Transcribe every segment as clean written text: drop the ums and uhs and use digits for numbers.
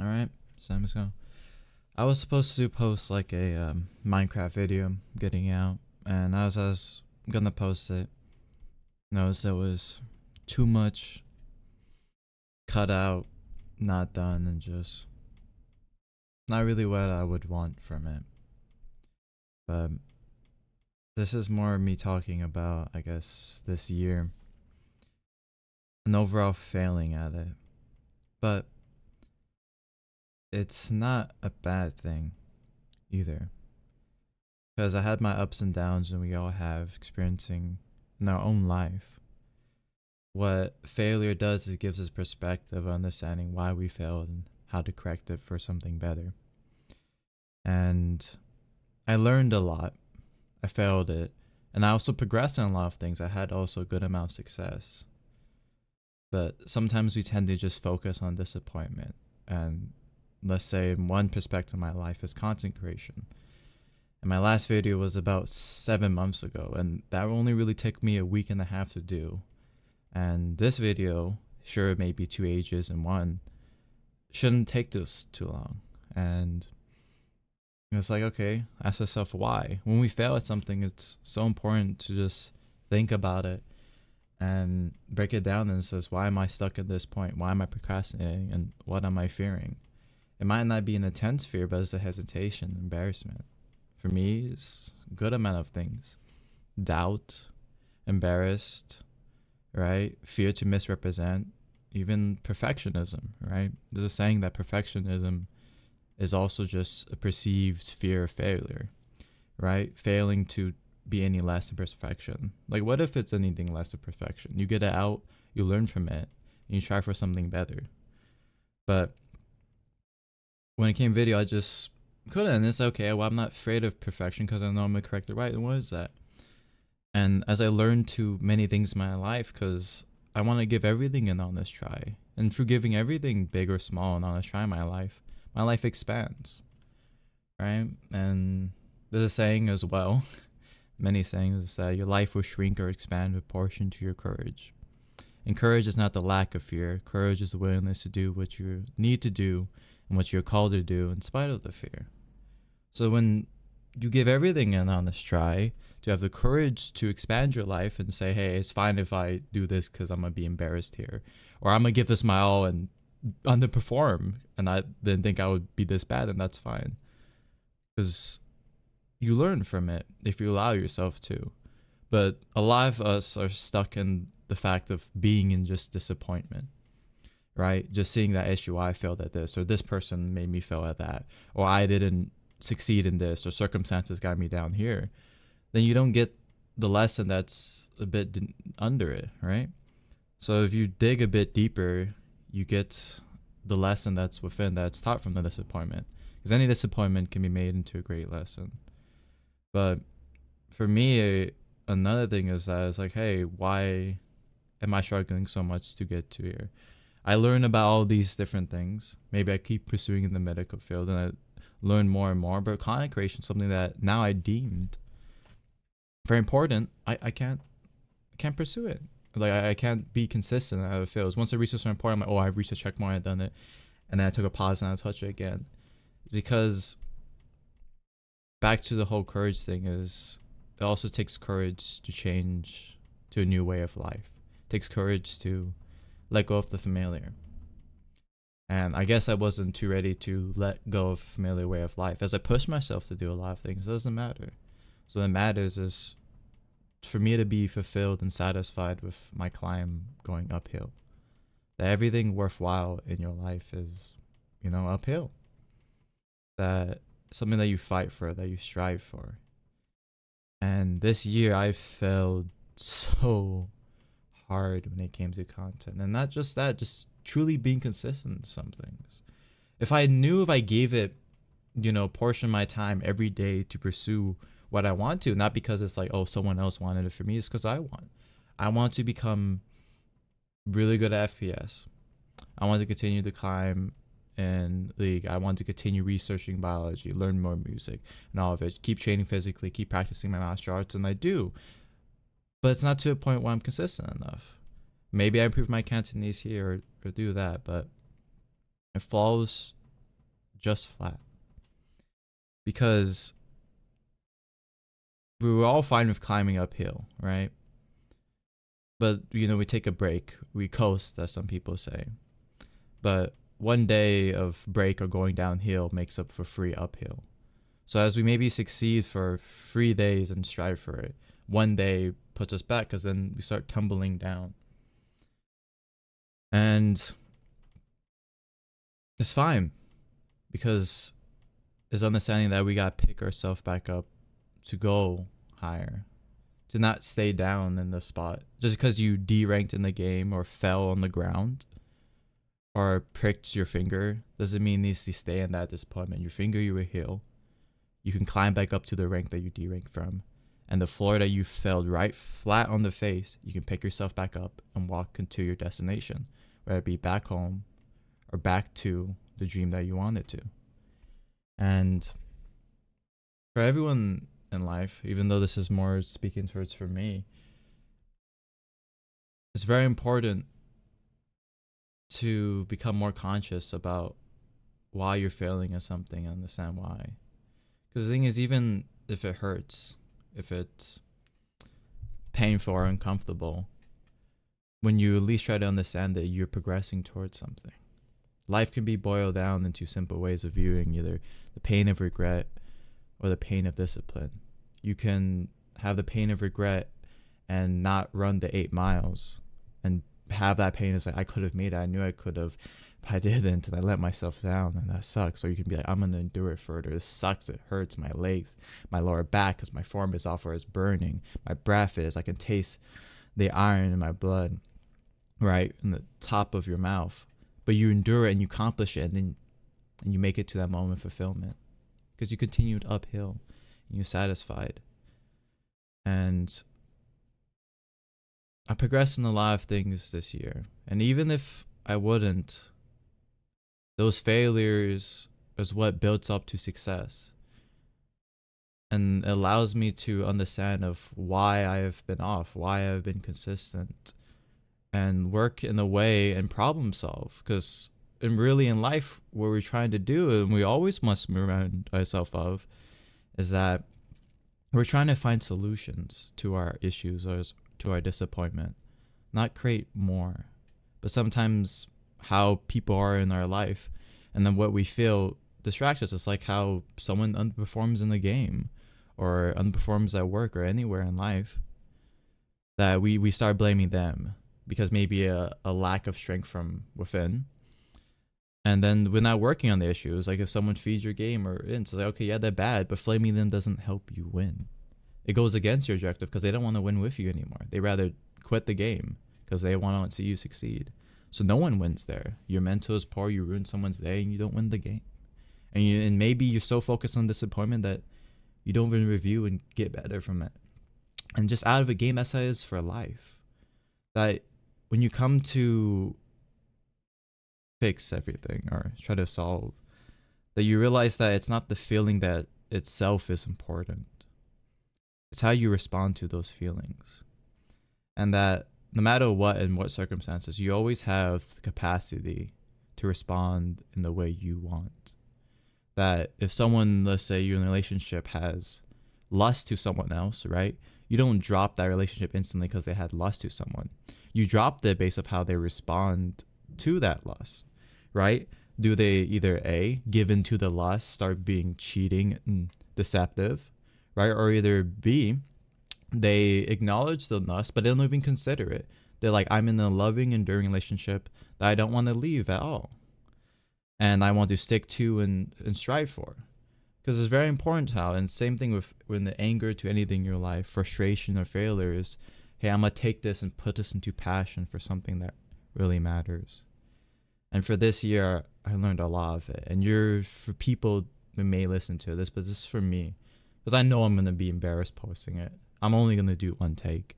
All right, so let's go. I was supposed to post like a Minecraft video getting out, and as I was gonna post it, noticed there was too much cut out, not done, and just not really what I would want from it. But this is more me talking about, I guess, this year, an overall failing at it. But it's not a bad thing either, because I had my ups and downs, and we all have experiencing in our own life. What failure does is it gives us perspective of understanding why we failed and how to correct it for something better. And I learned a lot. I failed it. And I also progressed in a lot of things. I had also a good amount of success. But sometimes we tend to just focus on disappointment. And let's say in one perspective of my life is content creation. And my last video was about 7 months ago. And that only really took me a week and a half to do. And this video, sure, it may be 2 ages in one, shouldn't take this too long. And it's like, okay, ask yourself why. When we fail at something, it's so important to just think about it and break it down and says, why am I stuck at this point? Why am I procrastinating? And what am I fearing? It might not be an intense fear, but it's a hesitation, embarrassment. For me, it's a good amount of things. Doubt, embarrassed, right? Fear to misrepresent, even perfectionism, right? There's a saying that perfectionism is also just a perceived fear of failure, right? Failing to be any less than perfection. Like, what if it's anything less than perfection? You get it out, you learn from it, and you try for something better. But when it came video, I just couldn't. And it's okay. Well, I'm not afraid of perfection because I know I'm gonna correct it right. And what is that? And as I learned to many things in my life, because I want to give everything an honest try. And through giving everything big or small an honest try in my life expands, right? And there's a saying as well, many sayings, is that your life will shrink or expand in proportion to your courage. And courage is not the lack of fear. Courage is the willingness to do what you need to do and what you're called to do in spite of the fear. So when you give everything an honest try, to have the courage to expand your life and say, hey, it's fine if I do this because I'm going to be embarrassed here. Or I'm going to give this my all and underperform and I didn't think I would be this bad, and that's fine. Because you learn from it if you allow yourself to. But a lot of us are stuck in the fact of being in just disappointment, right? Just seeing that issue, I failed at this, or this person made me fail at that, or I didn't succeed in this, or circumstances got me down here. Then you don't get the lesson that's a bit under it, right? So if you dig a bit deeper, you get the lesson that's within that's taught from the disappointment. Because any disappointment can be made into a great lesson. But for me, another thing is that it's like, hey, why am I struggling so much to get to here? I learn about all these different things. Maybe I keep pursuing in the medical field and I learn more and more. But content creation is something that now I deemed very important. I can't pursue it. Like I can't be consistent. I feel once I reach a certain point, I'm like, oh, I've reached a check mark, I've done it, and then I took a pause and I touch it again, because back to the whole courage thing is it also takes courage to change to a new way of life. It takes courage to let go of the familiar. And I guess I wasn't too ready to let go of a familiar way of life. As I push myself to do a lot of things, it doesn't matter. So what matters is for me to be fulfilled and satisfied with my climb going uphill. That everything worthwhile in your life is, uphill. That something that you fight for, that you strive for. And this year I failed so hard when it came to content. And not just that, just truly being consistent in some things. If I knew if I gave it, portion of my time every day to pursue what I want to, not because it's like, oh, someone else wanted it for me, it's because I want. I want to become really good at FPS. I want to continue to climb in League. I want to continue researching biology, learn more music and all of it, keep training physically, keep practicing my martial arts, and I do. But it's not to a point where I'm consistent enough. Maybe I improve my Cantonese here or do that, but it falls just flat. Because we were all fine with climbing uphill, right? But, we take a break. We coast, as some people say. But one day of break or going downhill makes up for free uphill. So as we maybe succeed for 3 days and strive for it, one day puts us back because then we start tumbling down. And it's fine because it's understanding that we got to pick ourselves back up to go higher, to not stay down in the spot. Just because you deranked in the game or fell on the ground or pricked your finger doesn't mean it needs to stay in that disappointment. Your finger, you will heal. You can climb back up to the rank that you deranked from. And the floor that you fell right flat on the face, you can pick yourself back up and walk into your destination, whether it be back home or back to the dream that you wanted to. And for everyone in life, even though this is more speaking towards for me, it's very important to become more conscious about why you're failing at something and understand why. Because the thing is, even if it hurts, if it's painful or uncomfortable, when you at least try to understand that you're progressing towards something. Life can be boiled down into simple ways of viewing either the pain of regret or the pain of discipline. You can have the pain of regret and not run the 8 miles and have that pain as like, I could have made it. I knew I could have, but I didn't, and I let myself down, and that sucks. Or you can be like, I'm going to endure it further. This sucks. It hurts my legs, my lower back, because my forearm is off or is burning. My breath is, I can taste the iron in my blood, right, in the top of your mouth. But you endure it and you accomplish it, and you make it to that moment of fulfillment because you continued uphill and you're satisfied. And I progressed in a lot of things this year. And even if I wouldn't, those failures is what builds up to success and allows me to understand of why I have been off, why I've been consistent, and work in a way and problem solve. Because really in life, what we're trying to do, and we always must remind ourselves of, is that we're trying to find solutions to our issues or to our disappointment, not create more. But sometimes how people are in our life and then what we feel distracts us. It's like how someone underperforms in the game or underperforms at work or anywhere in life, that we start blaming them because maybe a lack of strength from within. And then we're not working on the issues. Like if someone feeds your game or it's like, okay, yeah, they're bad, but flaming them doesn't help you win. It goes against your objective because they don't want to win with you anymore. They rather quit the game because they want to see you succeed. So no one wins there. Your mental is poor, you ruin someone's day, and you don't win the game. And maybe you're so focused on disappointment that you don't even review and get better from it. And just out of a game, that's how it is for life. That when you come to fix everything or try to solve, that you realize that it's not the feeling that itself is important. It's how you respond to those feelings. And that no matter what and what circumstances, you always have the capacity to respond in the way you want. That if someone, let's say you're in a relationship, has lust to someone else, right? You don't drop that relationship instantly because they had lust to someone. You drop it based on how they respond to that lust, right? Do they either A, give in to the lust, start being cheating and deceptive, right? Or either B, they acknowledge the lust, but they don't even consider it. They're like, I'm in a loving, enduring relationship that I don't want to leave at all. And I want to stick to and strive for. Because it's very important how, and same thing with when the anger to anything in your life, frustration or failure is, hey, I'm going to take this and put this into passion for something that really matters. And for this year, I learned a lot of it. And for people who may listen to this, but this is for me. Because I know I'm going to be embarrassed posting it. I'm only going to do one take.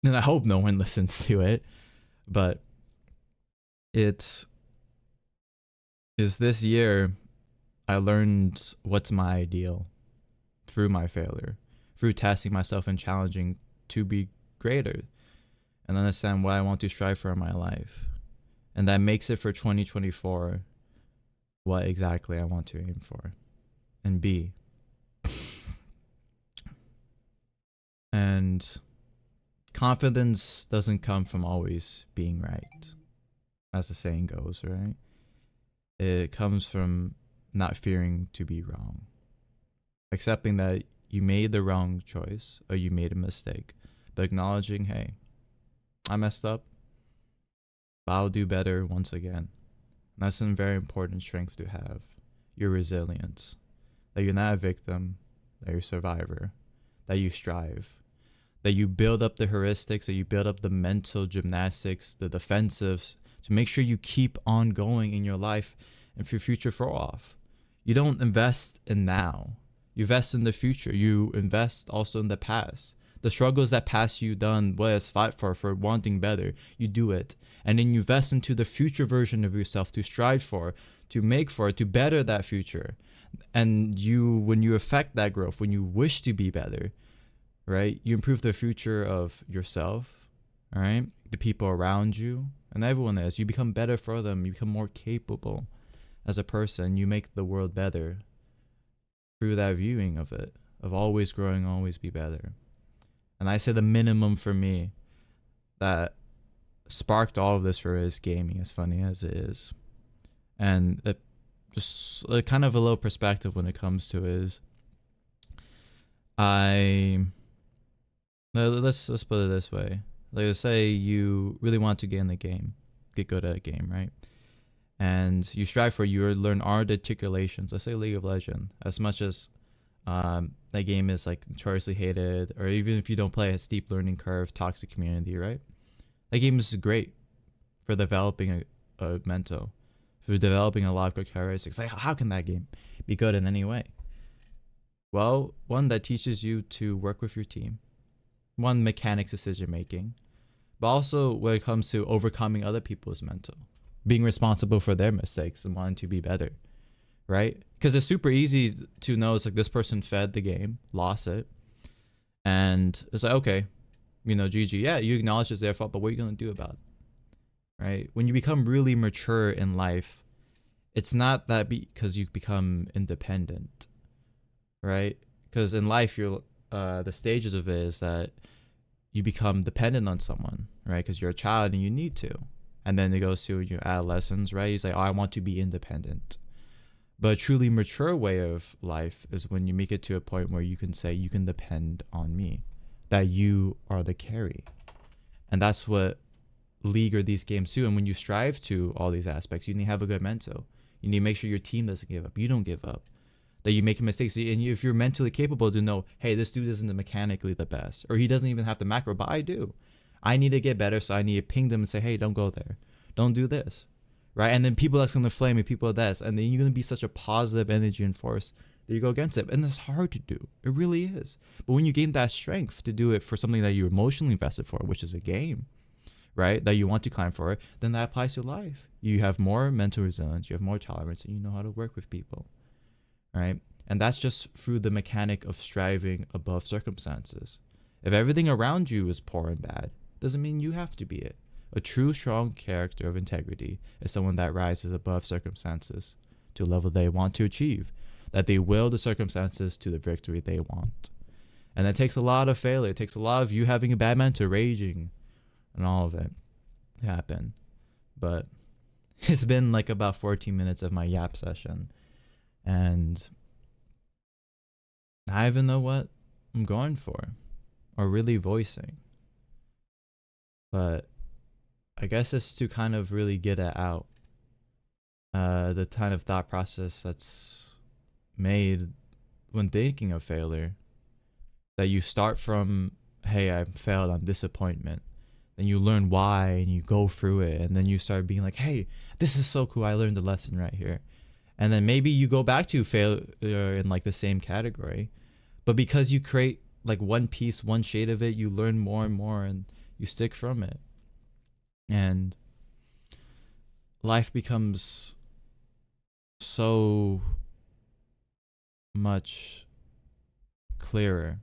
And I hope no one listens to it. But is this year, I learned what's my ideal through my failure, through testing myself and challenging to be greater and understand what I want to strive for in my life. And that makes it for 2024 what exactly I want to aim for and be. And confidence doesn't come from always being right, as the saying goes, right? It comes from not fearing to be wrong, accepting that you made the wrong choice or you made a mistake, but acknowledging, hey, I messed up, but I'll do better once again. And that's a very important strength to have. Your resilience. That you're not a victim, that you're a survivor, that you strive, that you build up the heuristics, that you build up the mental gymnastics, the defensives, to make sure you keep on going in your life and for your future throw off. You don't invest in now. You invest in the future. You invest also in the past. The struggles that past you done was fight for wanting better. You do it. And then you invest into the future version of yourself to strive for, to make for, to better that future. And you, when you affect that growth, when you wish to be better, right, you improve the future of yourself, all right, the people around you, and everyone else. You become better for them. You become more capable as a person. You make the world better through that viewing of it, of always growing, always be better. And I say the minimum for me that sparked all of this for is gaming, as funny as it is. And it just kind of a little perspective when it comes to is let's put it this way. Like, let's say you really want to get in the game, get good at a game, right? And you strive for, you learn art articulations. Let's say League of Legends. As much as that game is like notoriously hated, or even if you don't play, a steep learning curve, toxic community, right? That game is great for developing a mental, for developing a lot of good characteristics. Like, how can that game be good in any way? Well, one that teaches you to work with your team, one, mechanics decision making, but also when it comes to overcoming other people's mental, being responsible for their mistakes and wanting to be better, right? Because it's super easy to know it's like this person fed the game, lost it, and it's like, okay, GG. Yeah, you acknowledge it's their fault, but what are you gonna do about it, right? When you become really mature in life, it's not that because you become independent, right? Because in life, you're the stages of it is that you become dependent on someone, right? Because you're a child and you need to. And then it goes to your adolescence, right? You say, oh, I want to be independent. But a truly mature way of life is when you make it to a point where you can say, you can depend on me, that you are the carry. And that's what League or these games do. And when you strive to all these aspects, you need to have a good mental. You need to make sure your team doesn't give up. You don't give up. That you make mistakes. And if you're mentally capable to know, hey, this dude isn't mechanically the best, or he doesn't even have the macro, but I do. I need to get better, so I need to ping them and say, hey, don't go there. Don't do this. Right? And then people that's going to flame you, people that's, and then you're going to be such a positive energy and force that you go against it. And it's hard to do. It really is. But when you gain that strength to do it for something that you're emotionally invested for, which is a game, right, that you want to climb for, then that applies to life. You have more mental resilience, you have more tolerance, and you know how to work with people, right? And that's just through the mechanic of striving above circumstances. If everything around you is poor and bad, doesn't mean you have to be it. A true, strong character of integrity is someone that rises above circumstances to a level they want to achieve, that they will the circumstances to the victory they want. And that takes a lot of failure. It takes a lot of you having a bad mentor, raging, and all of it to happen. But it's been like about 14 minutes of my yap session. And I even know what I'm going for or really voicing. But I guess it's to kind of really get it out. The kind of thought process that's made when thinking of failure. That you start from, hey, I failed, I'm disappointment. Then you learn why and you go through it. And then you start being like, hey, this is so cool. I learned a lesson right here. And then maybe you go back to failure in like the same category. But because you create like one piece, one shade of it, you learn more and more and you stick from it. And life becomes so much clearer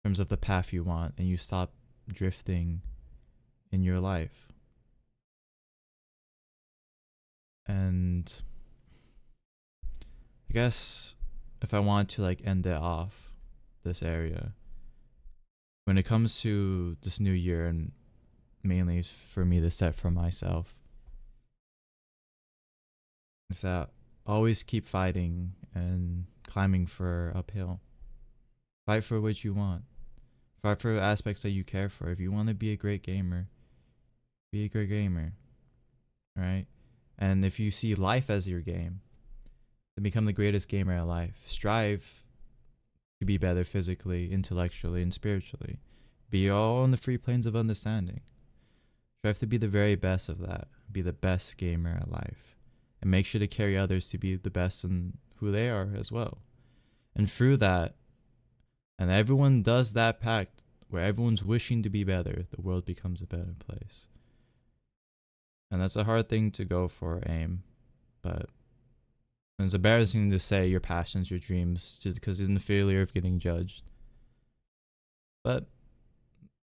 in terms of the path you want, and you stop drifting in your life. And I guess if I want to like end it off, this area, when it comes to this new year, and mainly for me to set for myself, is that always keep fighting and climbing for uphill. Fight for what you want. Fight for aspects that you care for. If you want to be a great gamer, be a great gamer. Right? And if you see life as your game, then become the greatest gamer at life. Strive to be better physically, intellectually, and spiritually. Be all on the free planes of understanding. Strive to be the very best of that. Be the best gamer at life. And make sure to carry others to be the best in who they are as well. And through that, and everyone does that pact where everyone's wishing to be better, the world becomes a better place. And that's a hard thing to go for, aim. But it's embarrassing to say your passions, your dreams, just because in the failure of getting judged. But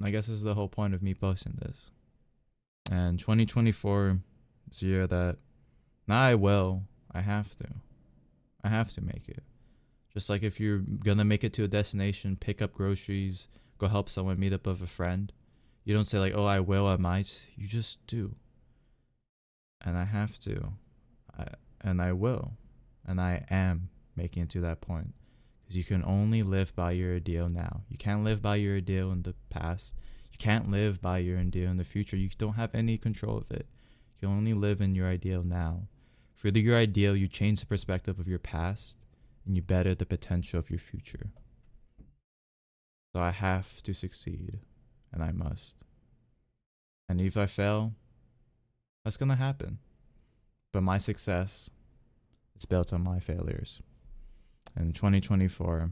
I guess this is the whole point of me posting this. And 2024 is a year that now I have to make it. Just like if you're gonna make it to a destination, pick up groceries, go help someone, meet up with a friend. You don't say like, oh, I will, I might. You just do. And I have to. I will. And I am making it to that point. Because you can only live by your ideal now. You can't live by your ideal in the past. You can't live by your ideal in the future. You don't have any control of it. You can only live in your ideal now. For your ideal, you change the perspective of your past and you better the potential of your future. So I have to succeed, and I must. And if I fail, that's gonna happen. But my success is built on my failures. And in 2024,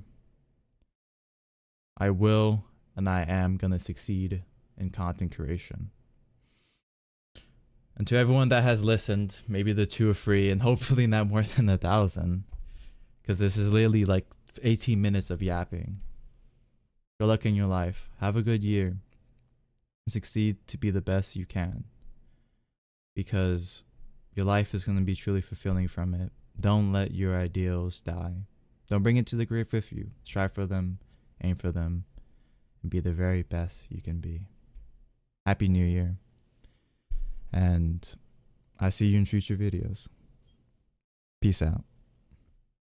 I will and I am gonna succeed in content creation. And to everyone that has listened, maybe the 2 or 3, and hopefully not more than 1,000, because this is literally like 18 minutes of yapping. Good luck in your life. Have a good year. Succeed to be the best you can. Because your life is going to be truly fulfilling from it. Don't let your ideals die. Don't bring it to the grave with you. Strive for them, aim for them, and be the very best you can be. Happy New Year. And I see you in future videos. Peace out.